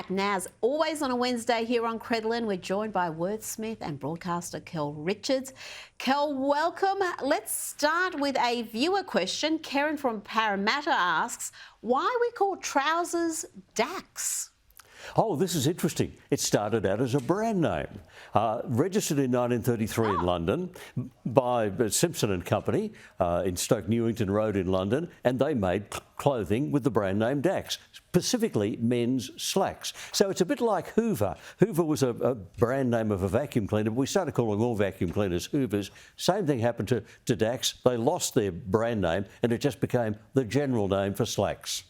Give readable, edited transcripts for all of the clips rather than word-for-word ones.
Now, as always on a Wednesday here on Credlin, we're joined by Wordsmith and broadcaster Kel Richards. Kel, welcome. Let's start with a viewer question. Karen from Parramatta asks, why we call trousers Dacks? Oh, this is interesting. It started out as a brand name, registered in 1933 in London by Simpson and Company in Stoke Newington Road in London, and they made clothing with the brand name Dacks, specifically men's slacks. So it's a bit like Hoover. Hoover was a brand name of a vacuum cleaner, but we started calling all vacuum cleaners Hoovers. Same thing happened to Dacks. They lost their brand name and it just became the general name for slacks.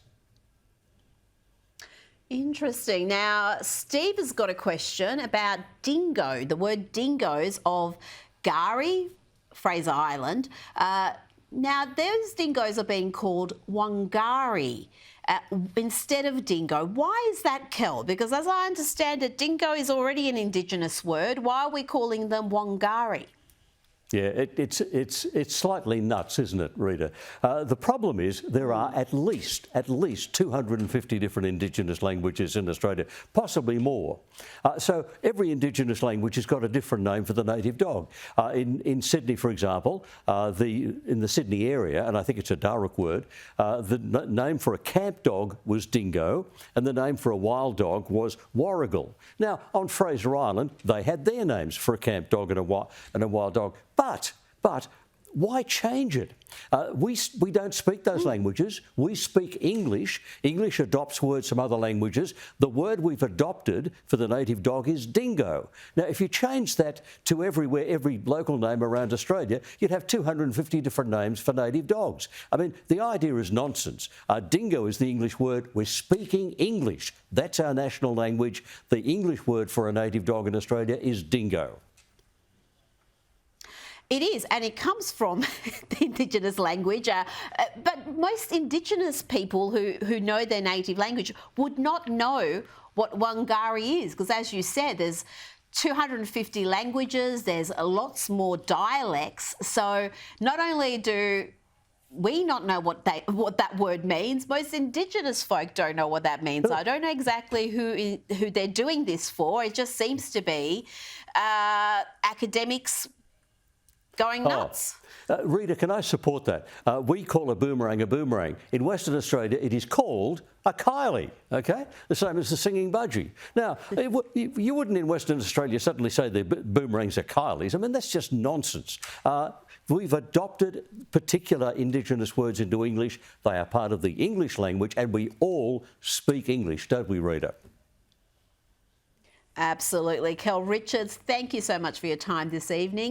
Interesting. Now, Steve has got a question about dingo, the word dingoes of Gari, Fraser Island. Now, those dingoes are being called Wangari instead of dingo. Why is that, Kel? Because as I understand it, dingo is already an Indigenous word. Why are we calling them Wangari? Yeah, it's slightly nuts, isn't it, Rita? The problem is there are at least 250 different Indigenous languages in Australia, possibly more. So every Indigenous language has got a different name for the native dog. In Sydney, for example, in the Sydney area, and I think it's a Daruk word, the name for a camp dog was dingo, and the name for a wild dog was warrigal. Now, on Fraser Island, they had their names for a camp dog and a wild dog. But why change it? We don't speak those languages. We speak English. English adopts words from other languages. The word we've adopted for the native dog is dingo. Now, if you change that to everywhere, every local name around Australia, you'd have 250 different names for native dogs. I mean, the idea is nonsense. Dingo is the English word. We're speaking English. That's our national language. The English word for a native dog in Australia is dingo. It is, and it comes from the Indigenous language. But most Indigenous people who know their native language would not know what Wangari is, because as you said, there's 250 languages, there's lots more dialects. So not only do we not know what that word means, most Indigenous folk don't know what that means. I don't know exactly who they're doing this for. It just seems to be academics going nuts. Rita, can I support that? We call a boomerang. In Western Australia, it is called a Kylie, okay? The same as the singing budgie. Now, you wouldn't in Western Australia suddenly say the boomerangs are Kylies. I mean, that's just nonsense. We've adopted particular Indigenous words into English. They are part of the English language, and we all speak English, don't we, Rita? Absolutely. Kel Richards, thank you so much for your time this evening.